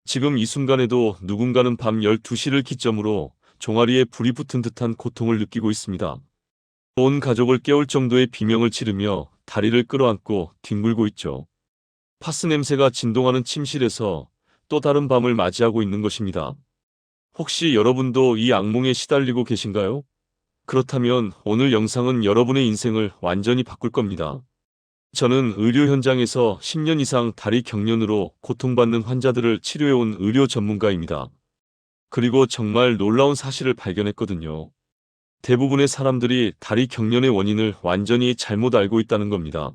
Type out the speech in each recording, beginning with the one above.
지금 이 순간에도 누군가는 밤 12시를 기점으로 종아리에 불이 붙은 듯한 고통을 느끼고 있습니다. 온 가족을 깨울 정도의 비명을 지르며 다리를 끌어안고 뒹굴고 있죠. 파스 냄새가 진동하는 침실에서 또 다른 밤을 맞이하고 있는 것입니다. 혹시 여러분도 이 악몽에 시달리고 계신가요? 그렇다면 오늘 영상은 여러분의 인생을 완전히 바꿀 겁니다. 저는 의료 현장에서 10년 이상 다리 경련으로 고통받는 환자들을 치료해온 의료 전문가입니다. 그리고 정말 놀라운 사실을 발견했거든요. 대부분의 사람들이 다리 경련의 원인을 완전히 잘못 알고 있다는 겁니다.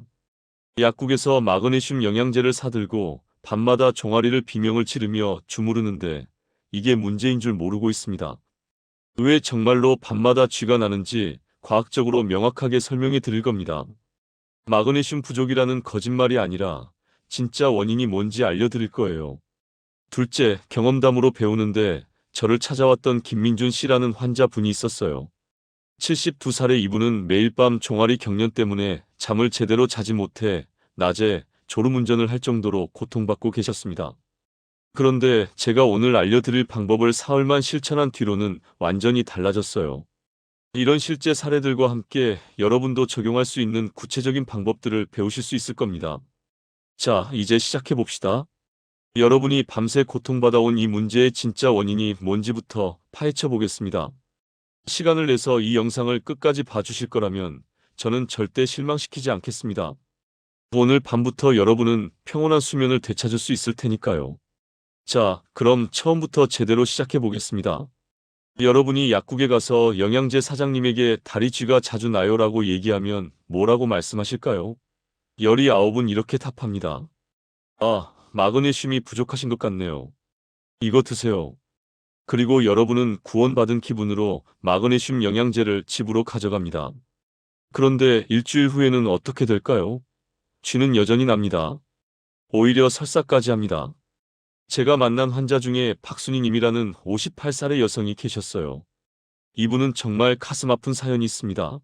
약국에서 마그네슘 영양제를 사들고 밤마다 종아리를 비명을 지르며 주무르는데 이게 문제인 줄 모르고 있습니다. 왜 정말로 밤마다 쥐가 나는지 과학적으로 명확하게 설명해 드릴 겁니다. 마그네슘 부족이라는 거짓말이 아니라 진짜 원인이 뭔지 알려드릴 거예요. 둘째, 경험담으로 배우는데 저를 찾아왔던 김민준 씨라는 환자분이 있었어요. 72살의 이분은 매일 밤 종아리 경련 때문에 잠을 제대로 자지 못해 낮에 졸음운전을 할 정도로 고통받고 계셨습니다. 그런데 제가 오늘 알려드릴 방법을 사흘만 실천한 뒤로는 완전히 달라졌어요. 이런 실제 사례들과 함께 여러분도 적용할 수 있는 구체적인 방법들을 배우실 수 있을 겁니다. 자, 이제 시작해 봅시다. 여러분이 밤새 고통받아온 이 문제의 진짜 원인이 뭔지부터 파헤쳐 보겠습니다. 시간을 내서 이 영상을 끝까지 봐주실 거라면 저는 절대 실망시키지 않겠습니다. 오늘 밤부터 여러분은 평온한 수면을 되찾을 수 있을 테니까요. 자, 그럼 처음부터 제대로 시작해 보겠습니다. 여러분이 약국에 가서 영양제 사장님에게 다리 쥐가 자주 나요라고 얘기하면 뭐라고 말씀하실까요? 열이 9은 이렇게 답합니다. 아, 마그네슘이 부족하신 것 같네요. 이거 드세요. 그리고 여러분은 구원받은 기분으로 마그네슘 영양제를 집으로 가져갑니다. 그런데 일주일 후에는 어떻게 될까요? 쥐는 여전히 납니다. 오히려 설사까지 합니다. 제가 만난 환자 중에 박순희님이라는 58살의 여성이 계셨어요. 이분은 정말 가슴 아픈 사연이 있습니다.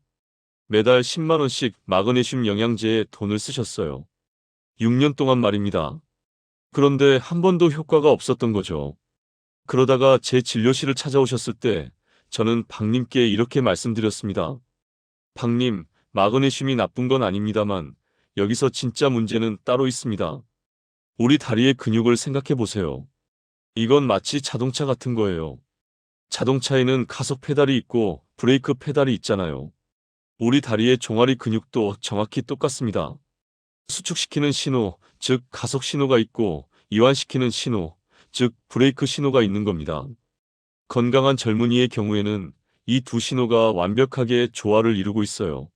매달 10만 원씩 마그네슘 영양제에 돈을 쓰셨어요. 6년 동안 말입니다. 그런데 한 번도 효과가 없었던 거죠. 그러다가 제 진료실을 찾아오셨을 때 저는 박님께 이렇게 말씀드렸습니다. 박님, 마그네슘이 나쁜 건 아닙니다만 여기서 진짜 문제는 따로 있습니다. 우리 다리의 근육을 생각해 보세요. 이건 마치 자동차 같은 거예요. 자동차에는 가속 페달이 있고 브레이크 페달이 있잖아요. 우리 다리의 종아리 근육도 정확히 똑같습니다. 수축시키는 신호, 즉 가속 신호가 있고 이완시키는 신호, 즉 브레이크 신호가 있는 겁니다. 건강한 젊은이의 경우에는 이 두 신호가 완벽하게 조화를 이루고 있어요.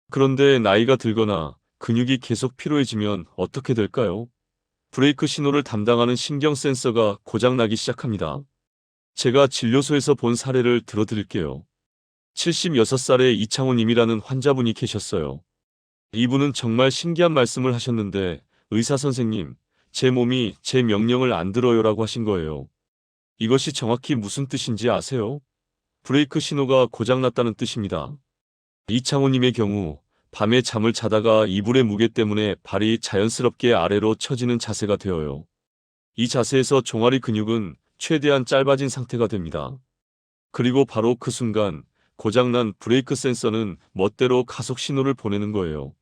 그런데 나이가 들거나 근육이 계속 피로해지면 어떻게 될까요? 브레이크 신호를 담당하는 신경 센서가 고장나기 시작합니다. 제가 진료소에서 본 사례를 들어드릴게요. 76살의 이창호님이라는 환자분이 계셨어요. 이분은 정말 신기한 말씀을 하셨는데 의사 선생님, 제 몸이 제 명령을 안 들어요라고 하신 거예요. 이것이 정확히 무슨 뜻인지 아세요? 브레이크 신호가 고장났다는 뜻입니다. 이창호님의 경우 밤에 잠을 자다가 이불의 무게 때문에 발이 자연스럽게 아래로 처지는 자세가 되어요. 이 자세에서 종아리 근육은 최대한 짧아진 상태가 됩니다. 그리고 바로 그 순간 고장난 브레이크 센서는 멋대로 가속 신호를 보내는 거예요.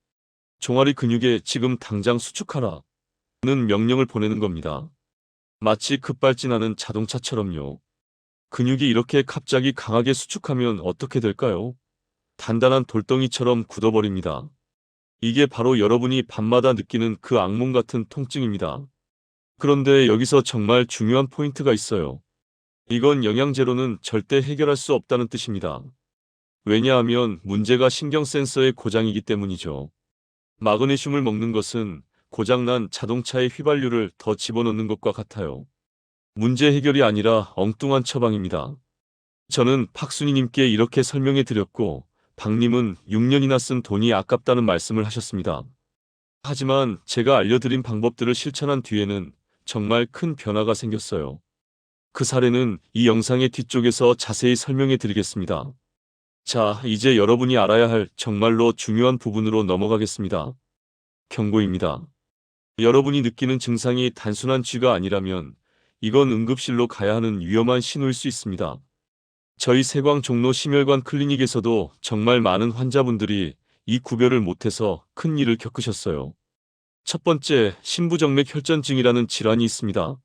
종아리 근육에 지금 당장 수축하라는 명령을 보내는 겁니다. 마치 급발진하는 자동차처럼요. 근육이 이렇게 갑자기 강하게 수축하면 어떻게 될까요? 단단한 돌덩이처럼 굳어버립니다. 이게 바로 여러분이 밤마다 느끼는 그 악몽 같은 통증입니다. 그런데 여기서 정말 중요한 포인트가 있어요. 이건 영양제로는 절대 해결할 수 없다는 뜻입니다. 왜냐하면 문제가 신경 센서의 고장이기 때문이죠. 마그네슘을 먹는 것은 고장난 자동차의 휘발유를 더 집어넣는 것과 같아요. 문제 해결이 아니라 엉뚱한 처방입니다. 저는 박순희님께 이렇게 설명해 드렸고 박님은 6년이나 쓴 돈이 아깝다는 말씀을 하셨습니다. 하지만 제가 알려드린 방법들을 실천한 뒤에는 정말 큰 변화가 생겼어요. 그 사례는 이 영상의 뒤쪽에서 자세히 설명해 드리겠습니다. 자, 이제 여러분이 알아야 할 정말로 중요한 부분으로 넘어가겠습니다. 경고입니다. 여러분이 느끼는 증상이 단순한 쥐가 아니라면 이건 응급실로 가야 하는 위험한 신호일 수 있습니다. 저희 세광 종로 심혈관 클리닉에서도 정말 많은 환자분들이 이 구별을 못해서 큰 일을 겪으셨어요. 첫 번째, 심부정맥 혈전증이라는 질환이 있습니다.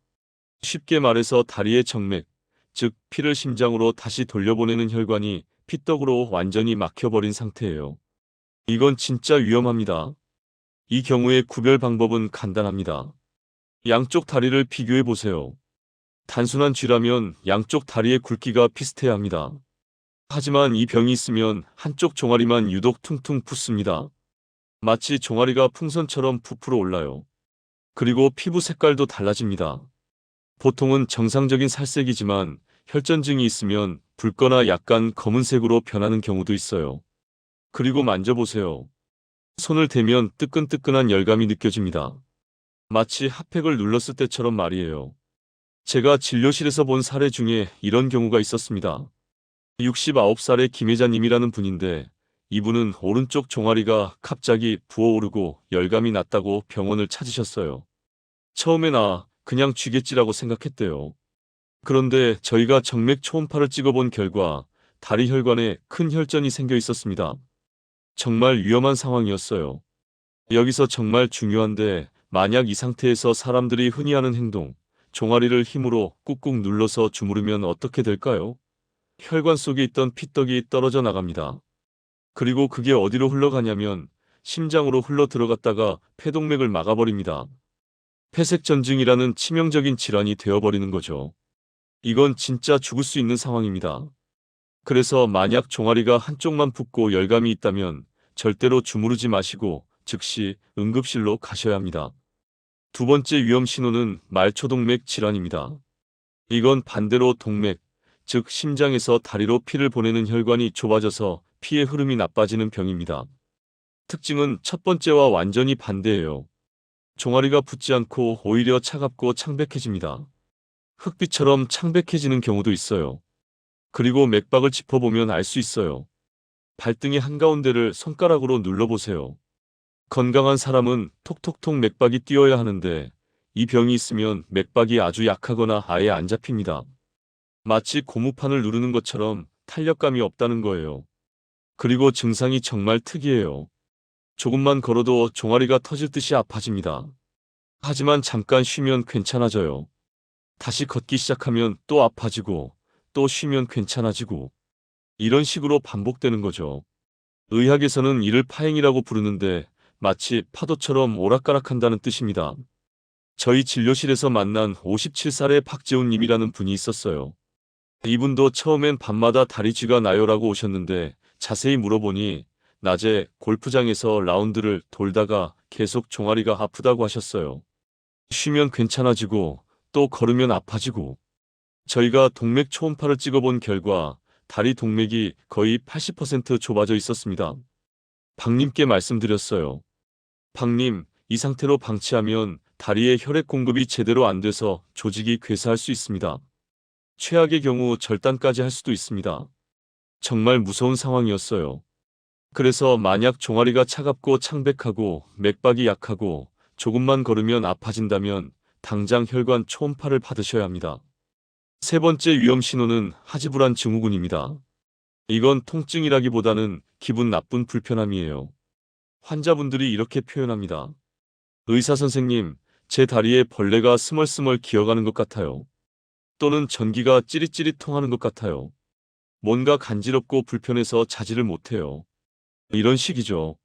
쉽게 말해서 다리의 정맥, 즉 피를 심장으로 다시 돌려보내는 혈관이 피떡으로 완전히 막혀버린 상태예요. 이건 진짜 위험합니다. 이 경우에 구별 방법은 간단합니다. 양쪽 다리를 비교해 보세요. 단순한 쥐라면 양쪽 다리의 굵기가 비슷해야 합니다. 하지만 이 병이 있으면 한쪽 종아리만 유독 퉁퉁 붓습니다. 마치 종아리가 풍선처럼 부풀어 올라요. 그리고 피부 색깔도 달라집니다. 보통은 정상적인 살색이지만 혈전증이 있으면 붉거나 약간 검은색으로 변하는 경우도 있어요. 그리고 만져보세요. 손을 대면 뜨끈뜨끈한 열감이 느껴집니다. 마치 핫팩을 눌렀을 때처럼 말이에요. 제가 진료실에서 본 사례 중에 이런 경우가 있었습니다. 69살의 김혜자님이라는 분인데 이분은 오른쪽 종아리가 갑자기 부어오르고 열감이 났다고 병원을 찾으셨어요. 처음엔 그냥 쥐겠지라고 생각했대요. 그런데 저희가 정맥 초음파를 찍어본 결과 다리 혈관에 큰 혈전이 생겨 있었습니다. 정말 위험한 상황이었어요. 여기서 정말 중요한데 만약 이 상태에서 사람들이 흔히 하는 행동, 종아리를 힘으로 꾹꾹 눌러서 주무르면 어떻게 될까요? 혈관 속에 있던 피떡이 떨어져 나갑니다. 그리고 그게 어디로 흘러가냐면 심장으로 흘러 들어갔다가 폐동맥을 막아버립니다. 폐색전증이라는 치명적인 질환이 되어버리는 거죠. 이건 진짜 죽을 수 있는 상황입니다. 그래서 만약 종아리가 한쪽만 붓고 열감이 있다면 절대로 주무르지 마시고 즉시 응급실로 가셔야 합니다. 두 번째 위험 신호는 말초동맥 질환입니다. 이건 반대로 동맥, 즉 심장에서 다리로 피를 보내는 혈관이 좁아져서 피의 흐름이 나빠지는 병입니다. 특징은 첫 번째와 완전히 반대예요. 종아리가 붓지 않고 오히려 차갑고 창백해집니다. 흙빛처럼 창백해지는 경우도 있어요. 그리고 맥박을 짚어보면 알 수 있어요. 발등의 한가운데를 손가락으로 눌러보세요. 건강한 사람은 톡톡톡 맥박이 뛰어야 하는데 이 병이 있으면 맥박이 아주 약하거나 아예 안 잡힙니다. 마치 고무판을 누르는 것처럼 탄력감이 없다는 거예요. 그리고 증상이 정말 특이해요. 조금만 걸어도 종아리가 터질 듯이 아파집니다. 하지만 잠깐 쉬면 괜찮아져요. 다시 걷기 시작하면 또 아파지고 또 쉬면 괜찮아지고 이런 식으로 반복되는 거죠. 의학에서는 이를 파행이라고 부르는데 마치 파도처럼 오락가락한다는 뜻입니다. 저희 진료실에서 만난 57살의 박재훈님이라는 분이 있었어요. 이분도 처음엔 밤마다 다리 쥐가 나요라고 오셨는데 자세히 물어보니 낮에 골프장에서 라운드를 돌다가 계속 종아리가 아프다고 하셨어요. 쉬면 괜찮아지고 또 걸으면 아파지고 저희가 동맥 초음파를 찍어본 결과 다리 동맥이 거의 80% 좁아져 있었습니다. 박님께 말씀드렸어요. 박님, 이 상태로 방치하면 다리에 혈액 공급이 제대로 안 돼서 조직이 괴사할 수 있습니다. 최악의 경우 절단까지 할 수도 있습니다. 정말 무서운 상황이었어요. 그래서 만약 종아리가 차갑고 창백하고 맥박이 약하고 조금만 걸으면 아파진다면 당장 혈관 초음파를 받으셔야 합니다. 세 번째 위험 신호는 하지불안 증후군입니다. 이건 통증이라기보다는 기분 나쁜 불편함이에요. 환자분들이 이렇게 표현합니다. 의사 선생님, 제 다리에 벌레가 스멀스멀 기어가는 것 같아요. 또는 전기가 찌릿찌릿 통하는 것 같아요. 뭔가 간지럽고 불편해서 자지를 못해요. 이런 식이죠.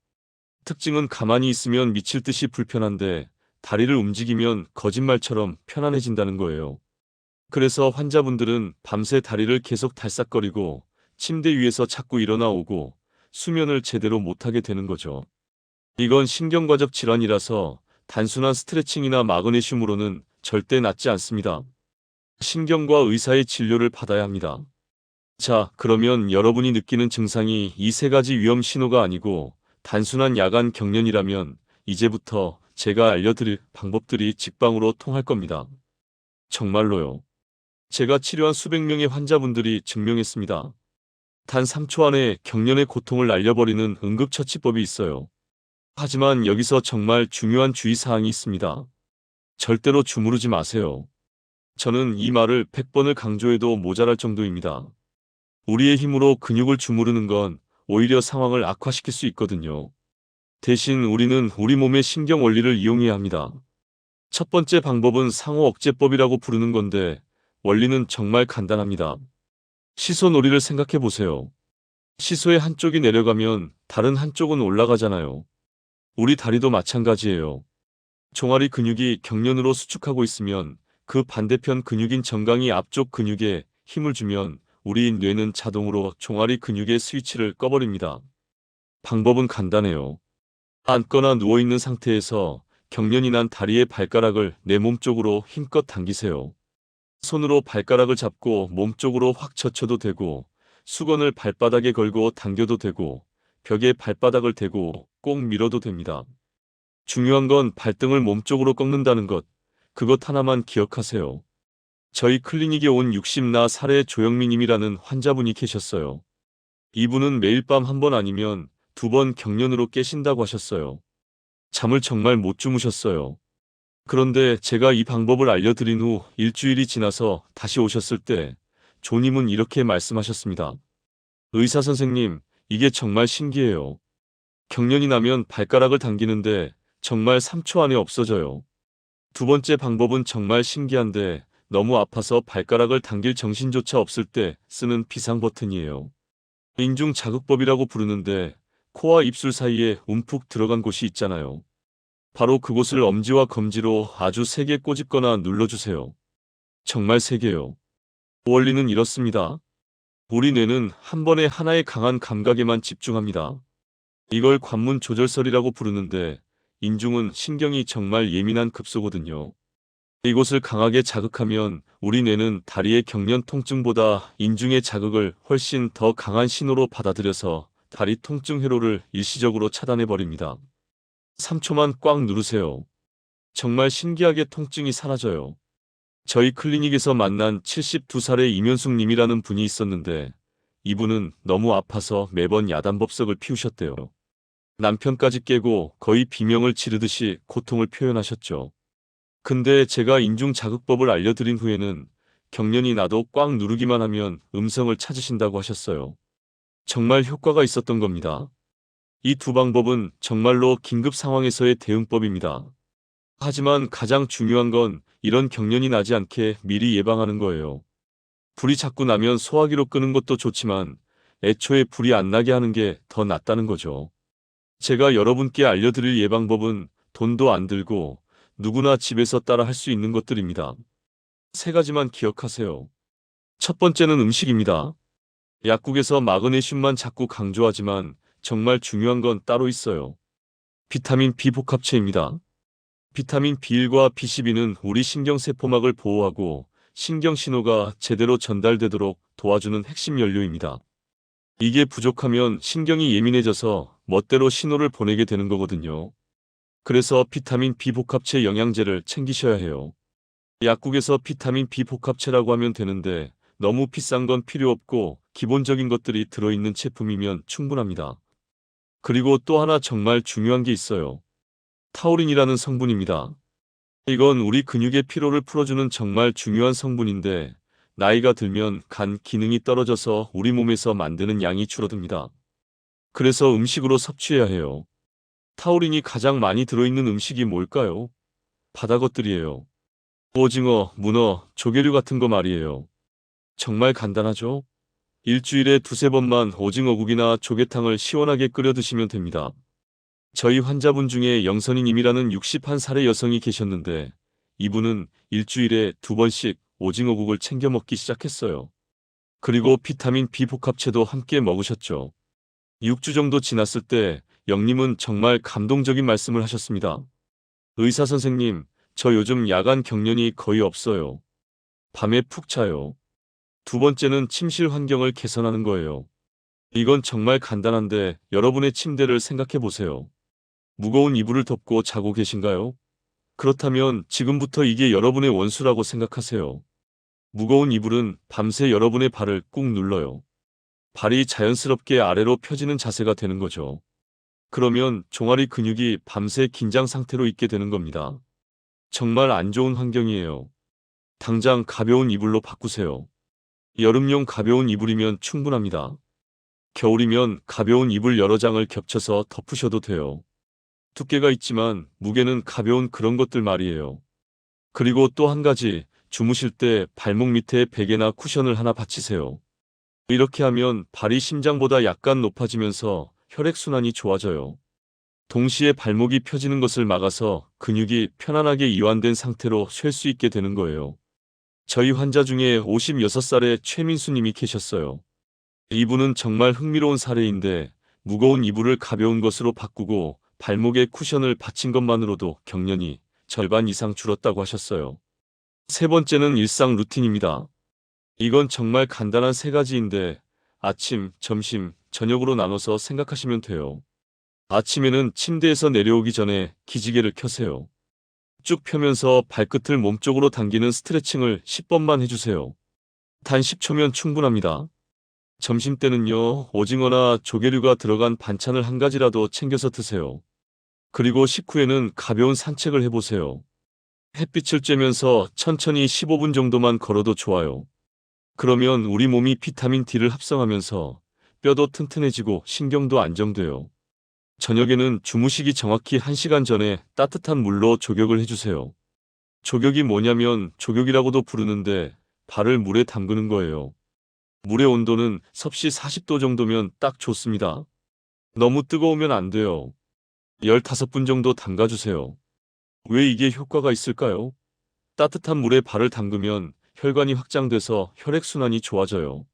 특징은 가만히 있으면 미칠 듯이 불편한데 다리를 움직이면 거짓말처럼 편안해진다는 거예요. 그래서 환자분들은 밤새 다리를 계속 달싹거리고 침대 위에서 자꾸 일어나 오고 수면을 제대로 못하게 되는 거죠. 이건 신경과적 질환이라서 단순한 스트레칭이나 마그네슘으로는 절대 낫지 않습니다. 신경과 의사의 진료를 받아야 합니다. 자, 그러면 여러분이 느끼는 증상이 이 세 가지 위험 신호가 아니고 단순한 야간 경련이라면 이제부터 제가 알려드릴 방법들이 직방으로 통할 겁니다. 정말로요. 제가 치료한 수백 명의 환자분들이 증명했습니다. 단 3초 안에 경련의 고통을 날려버리는 응급처치법이 있어요. 하지만 여기서 정말 중요한 주의사항이 있습니다. 절대로 주무르지 마세요. 저는 이 말을 100번을 강조해도 모자랄 정도입니다. 우리의 힘으로 근육을 주무르는 건 오히려 상황을 악화시킬 수 있거든요. 대신 우리는 우리 몸의 신경 원리를 이용해야 합니다. 첫 번째 방법은 상호 억제법이라고 부르는 건데 원리는 정말 간단합니다. 시소 놀이를 생각해 보세요. 시소의 한쪽이 내려가면 다른 한쪽은 올라가잖아요. 우리 다리도 마찬가지예요. 종아리 근육이 경련으로 수축하고 있으면 그 반대편 근육인 정강이 앞쪽 근육에 힘을 주면 우리 뇌는 자동으로 종아리 근육의 스위치를 꺼버립니다. 방법은 간단해요. 앉거나 누워있는 상태에서 경련이 난 다리의 발가락을 내 몸 쪽으로 힘껏 당기세요. 손으로 발가락을 잡고 몸 쪽으로 확 젖혀도 되고, 수건을 발바닥에 걸고 당겨도 되고, 벽에 발바닥을 대고 꼭 밀어도 됩니다. 중요한 건 발등을 몸 쪽으로 꺾는다는 것, 그것 하나만 기억하세요. 저희 클리닉에 온 60나 살의 조영민님이라는 환자분이 계셨어요. 이분은 매일 밤 한 번 아니면 2번 경련으로 깨신다고 하셨어요. 잠을 정말 못 주무셨어요. 그런데 제가 이 방법을 알려드린 후 일주일이 지나서 다시 오셨을 때 조님은 이렇게 말씀하셨습니다. 의사 선생님, 이게 정말 신기해요. 경련이 나면 발가락을 당기는데 정말 3초 안에 없어져요. 두 번째 방법은 정말 신기한데 너무 아파서 발가락을 당길 정신조차 없을 때 쓰는 비상 버튼이에요. 인중 자극법이라고 부르는데 코와 입술 사이에 움푹 들어간 곳이 있잖아요. 바로 그곳을 엄지와 검지로 아주 세게 꼬집거나 눌러주세요. 정말 세게요. 원리는 이렇습니다. 우리 뇌는 한 번에 하나의 강한 감각에만 집중합니다. 이걸 관문 조절설이라고 부르는데 인중은 신경이 정말 예민한 급소거든요. 이곳을 강하게 자극하면 우리 뇌는 다리의 경련 통증보다 인중의 자극을 훨씬 더 강한 신호로 받아들여서 다리 통증 회로를 일시적으로 차단해버립니다. 3초만 꽉 누르세요. 정말 신기하게 통증이 사라져요. 저희 클리닉에서 만난 72살의 이면숙 님이라는 분이 있었는데 이분은 너무 아파서 매번 야단법석을 피우셨대요. 남편까지 깨고 거의 비명을 지르듯이 고통을 표현하셨죠. 근데 제가 인중 자극법을 알려드린 후에는 경련이 나도 꽉 누르기만 하면 음성을 찾으신다고 하셨어요. 정말 효과가 있었던 겁니다. 이 두 방법은 정말로 긴급 상황에서의 대응법입니다. 하지만 가장 중요한 건 이런 경련이 나지 않게 미리 예방하는 거예요. 불이 자꾸 나면 소화기로 끄는 것도 좋지만 애초에 불이 안 나게 하는 게 더 낫다는 거죠. 제가 여러분께 알려드릴 예방법은 돈도 안 들고 누구나 집에서 따라 할 수 있는 것들입니다. 세 가지만 기억하세요. 첫 번째는 음식입니다. 약국에서 마그네슘만 자꾸 강조하지만 정말 중요한 건 따로 있어요. 비타민 B 복합체입니다. 비타민 B1과 B12는 우리 신경세포막을 보호하고 신경신호가 제대로 전달되도록 도와주는 핵심 연료입니다. 이게 부족하면 신경이 예민해져서 멋대로 신호를 보내게 되는 거거든요. 그래서 비타민 B 복합체 영양제를 챙기셔야 해요. 약국에서 비타민 B 복합체라고 하면 되는데 너무 비싼 건 필요 없고 기본적인 것들이 들어있는 제품이면 충분합니다. 그리고 또 하나 정말 중요한 게 있어요. 타우린이라는 성분입니다. 이건 우리 근육의 피로를 풀어주는 정말 중요한 성분인데 나이가 들면 간 기능이 떨어져서 우리 몸에서 만드는 양이 줄어듭니다. 그래서 음식으로 섭취해야 해요. 타우린이 가장 많이 들어있는 음식이 뭘까요? 바다 것들이에요. 오징어, 문어, 조개류 같은 거 말이에요. 정말 간단하죠? 일주일에 2~3번만 오징어국이나 조개탕을 시원하게 끓여 드시면 됩니다. 저희 환자분 중에 영선이님이라는 61살의 여성이 계셨는데 이분은 일주일에 2번씩 오징어국을 챙겨 먹기 시작했어요. 그리고 비타민 B 복합체도 함께 먹으셨죠. 6주 정도 지났을 때 영님은 정말 감동적인 말씀을 하셨습니다. 의사 선생님, 저 요즘 야간 경련이 거의 없어요. 밤에 푹 자요. 두 번째는 침실 환경을 개선하는 거예요. 이건 정말 간단한데 여러분의 침대를 생각해 보세요. 무거운 이불을 덮고 자고 계신가요? 그렇다면 지금부터 이게 여러분의 원수라고 생각하세요. 무거운 이불은 밤새 여러분의 발을 꾹 눌러요. 발이 자연스럽게 아래로 펴지는 자세가 되는 거죠. 그러면 종아리 근육이 밤새 긴장 상태로 있게 되는 겁니다. 정말 안 좋은 환경이에요. 당장 가벼운 이불로 바꾸세요. 여름용 가벼운 이불이면 충분합니다. 겨울이면 가벼운 이불 여러 장을 겹쳐서 덮으셔도 돼요. 두께가 있지만 무게는 가벼운 그런 것들 말이에요. 그리고 또 한 가지, 주무실 때 발목 밑에 베개나 쿠션을 하나 받치세요. 이렇게 하면 발이 심장보다 약간 높아지면서 혈액순환이 좋아져요. 동시에 발목이 펴지는 것을 막아서 근육이 편안하게 이완된 상태로 쉴 수 있게 되는 거예요. 저희 환자 중에 56살의 최민수 님이 계셨어요. 이분은 정말 흥미로운 사례인데 무거운 이불을 가벼운 것으로 바꾸고 발목에 쿠션을 받친 것만으로도 경련이 절반 이상 줄었다고 하셨어요. 세 번째는 일상 루틴입니다. 이건 정말 간단한 세 가지인데 아침, 점심, 저녁으로 나눠서 생각하시면 돼요. 아침에는 침대에서 내려오기 전에 기지개를 켜세요. 쭉 펴면서 발끝을 몸쪽으로 당기는 스트레칭을 10번만 해주세요. 단 10초면 충분합니다. 점심때는요, 오징어나 조개류가 들어간 반찬을 한 가지라도 챙겨서 드세요. 그리고 식후에는 가벼운 산책을 해보세요. 햇빛을 쬐면서 천천히 15분 정도만 걸어도 좋아요. 그러면 우리 몸이 비타민 D를 합성하면서 뼈도 튼튼해지고 신경도 안정돼요. 저녁에는 주무시기 정확히 1시간 전에 따뜻한 물로 족욕을 해주세요. 족욕이 뭐냐면 족욕이라고도 부르는데 발을 물에 담그는 거예요. 물의 온도는 섭씨 40도 정도면 딱 좋습니다. 너무 뜨거우면 안 돼요. 15분 정도 담가주세요. 왜 이게 효과가 있을까요? 따뜻한 물에 발을 담그면 혈관이 확장돼서 혈액순환이 좋아져요.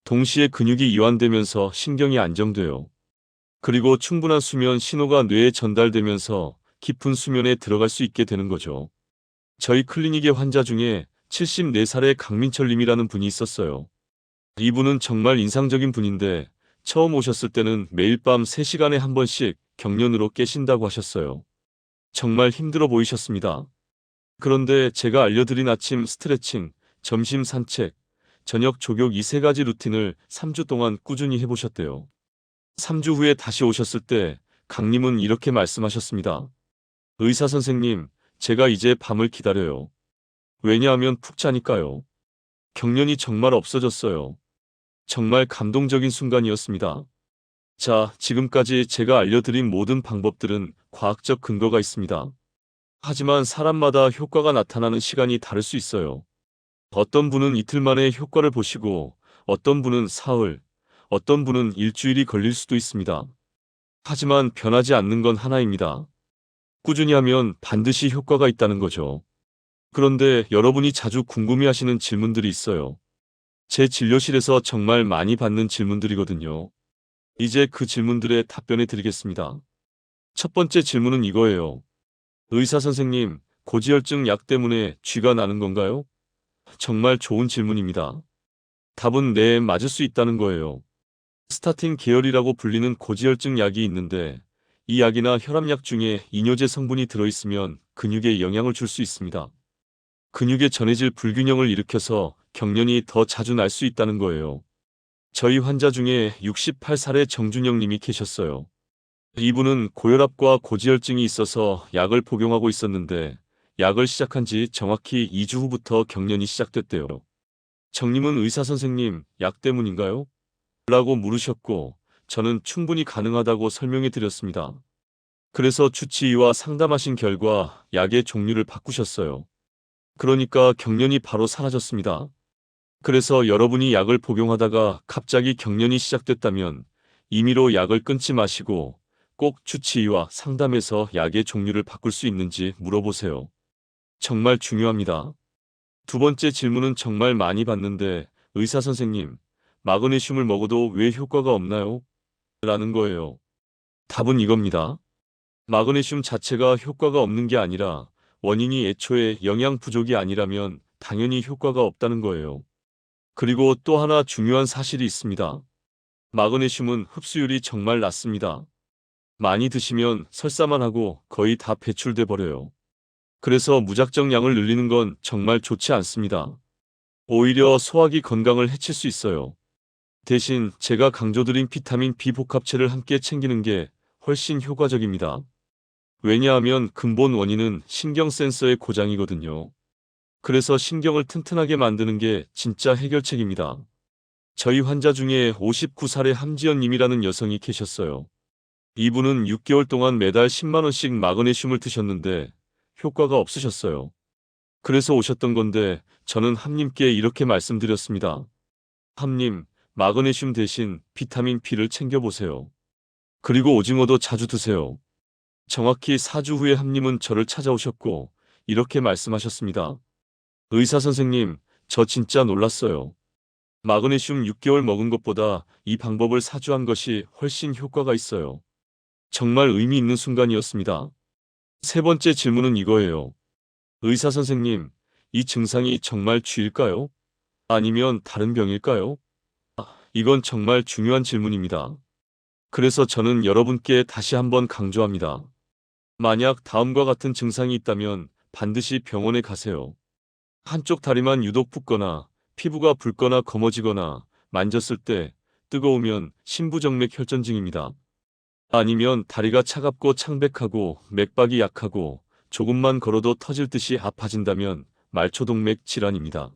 동시에 근육이 이완되면서 신경이 안정돼요. 그리고 충분한 수면 신호가 뇌에 전달되면서 깊은 수면에 들어갈 수 있게 되는 거죠. 저희 클리닉의 환자 중에 74살의 강민철 님이라는 분이 있었어요. 이분은 정말 인상적인 분인데 처음 오셨을 때는 매일 밤 3시간에 한 번씩 경련으로 깨신다고 하셨어요. 정말 힘들어 보이셨습니다. 그런데 제가 알려드린 아침 스트레칭, 점심 산책, 저녁 족욕 이 세 가지 루틴을 3주 동안 꾸준히 해보셨대요. 3주 후에 다시 오셨을 때 강님은 이렇게 말씀하셨습니다. 의사 선생님, 제가 이제 밤을 기다려요. 왜냐하면 푹 자니까요. 경련이 정말 없어졌어요. 정말 감동적인 순간이었습니다. 자, 지금까지 제가 알려드린 모든 방법들은 과학적 근거가 있습니다. 하지만 사람마다 효과가 나타나는 시간이 다를 수 있어요. 어떤 분은 이틀 만에 효과를 보시고 어떤 분은 사흘, 어떤 분은 일주일이 걸릴 수도 있습니다. 하지만 변하지 않는 건 하나입니다. 꾸준히 하면 반드시 효과가 있다는 거죠. 그런데 여러분이 자주 궁금해하시는 질문들이 있어요. 제 진료실에서 정말 많이 받는 질문들이거든요. 이제 그 질문들에 답변해 드리겠습니다. 첫 번째 질문은 이거예요. 의사 선생님, 고지혈증 약 때문에 쥐가 나는 건가요? 정말 좋은 질문입니다. 답은 네, 맞을 수 있다는 거예요. 스타틴 계열이라고 불리는 고지혈증 약이 있는데 이 약이나 혈압약 중에 이뇨제 성분이 들어있으면 근육에 영향을 줄 수 있습니다. 근육의 전해질 불균형을 일으켜서 경련이 더 자주 날 수 있다는 거예요. 저희 환자 중에 68살의 정준영 님이 계셨어요. 이분은 고혈압과 고지혈증이 있어서 약을 복용하고 있었는데 약을 시작한 지 정확히 2주 후부터 경련이 시작됐대요. 정님은 의사 선생님, 약 때문인가요? 라고 물으셨고 저는 충분히 가능하다고 설명해 드렸습니다. 그래서 주치의와 상담하신 결과 약의 종류를 바꾸셨어요. 그러니까 경련이 바로 사라졌습니다. 그래서 여러분이 약을 복용하다가 갑자기 경련이 시작됐다면 임의로 약을 끊지 마시고 꼭 주치의와 상담해서 약의 종류를 바꿀 수 있는지 물어보세요. 정말 중요합니다. 두 번째 질문은 정말 많이 받는데 의사 선생님, 마그네슘을 먹어도 왜 효과가 없나요? 라는 거예요. 답은 이겁니다. 마그네슘 자체가 효과가 없는 게 아니라 원인이 애초에 영양 부족이 아니라면 당연히 효과가 없다는 거예요. 그리고 또 하나 중요한 사실이 있습니다. 마그네슘은 흡수율이 정말 낮습니다. 많이 드시면 설사만 하고 거의 다 배출돼 버려요. 그래서 무작정 양을 늘리는 건 정말 좋지 않습니다. 오히려 소화기 건강을 해칠 수 있어요. 대신 제가 강조드린 비타민 B 복합체를 함께 챙기는 게 훨씬 효과적입니다. 왜냐하면 근본 원인은 신경 센서의 고장이거든요. 그래서 신경을 튼튼하게 만드는 게 진짜 해결책입니다. 저희 환자 중에 59살의 함지연 님이라는 여성이 계셨어요. 이분은 6개월 동안 매달 10만 원씩 마그네슘을 드셨는데 효과가 없으셨어요. 그래서 오셨던 건데 저는 함님께 이렇게 말씀드렸습니다. 함님, 마그네슘 대신 비타민 B를 챙겨보세요. 그리고 오징어도 자주 드세요. 정확히 4주 후에 함님은 저를 찾아오셨고 이렇게 말씀하셨습니다. 의사 선생님, 저 진짜 놀랐어요. 마그네슘 6개월 먹은 것보다 이 방법을 4주 한 것이 훨씬 효과가 있어요. 정말 의미 있는 순간이었습니다. 세 번째 질문은 이거예요. 의사 선생님, 이 증상이 정말 쥐일까요? 아니면 다른 병일까요? 이건 정말 중요한 질문입니다. 그래서 저는 여러분께 다시 한번 강조합니다. 만약 다음과 같은 증상이 있다면 반드시 병원에 가세요. 한쪽 다리만 유독 붓거나 피부가 붉거나 검어지거나 만졌을 때 뜨거우면 심부정맥 혈전증입니다. 아니면 다리가 차갑고 창백하고 맥박이 약하고 조금만 걸어도 터질 듯이 아파진다면 말초동맥 질환입니다.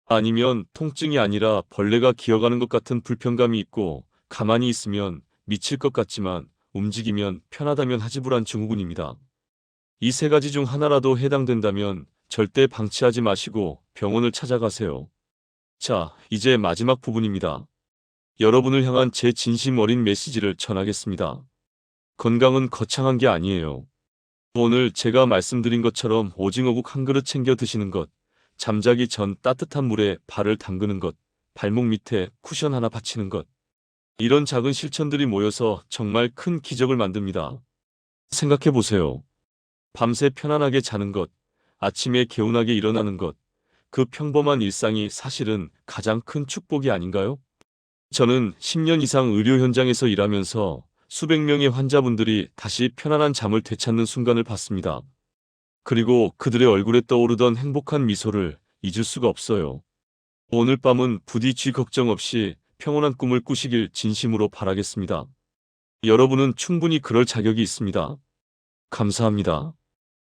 아니면 통증이 아니라 벌레가 기어가는 것 같은 불편감이 있고 가만히 있으면 미칠 것 같지만 움직이면 편하다면 하지불안 증후군입니다. 이 세 가지 중 하나라도 해당된다면 절대 방치하지 마시고 병원을 찾아가세요. 자, 이제 마지막 부분입니다. 여러분을 향한 제 진심 어린 메시지를 전하겠습니다. 건강은 거창한 게 아니에요. 오늘 제가 말씀드린 것처럼 오징어국 한 그릇 챙겨 드시는 것, 잠자기 전 따뜻한 물에 발을 담그는 것, 발목 밑에 쿠션 하나 받치는 것. 이런 작은 실천들이 모여서 정말 큰 기적을 만듭니다. 생각해 보세요. 밤새 편안하게 자는 것, 아침에 개운하게 일어나는 것, 그 평범한 일상이 사실은 가장 큰 축복이 아닌가요? 저는 10년 이상 의료 현장에서 일하면서 수백 명의 환자분들이 다시 편안한 잠을 되찾는 순간을 봤습니다. 그리고 그들의 얼굴에 떠오르던 행복한 미소를 잊을 수가 없어요. 오늘 밤은 부디 쥐 걱정 없이 평온한 꿈을 꾸시길 진심으로 바라겠습니다. 여러분은 충분히 그럴 자격이 있습니다. 감사합니다.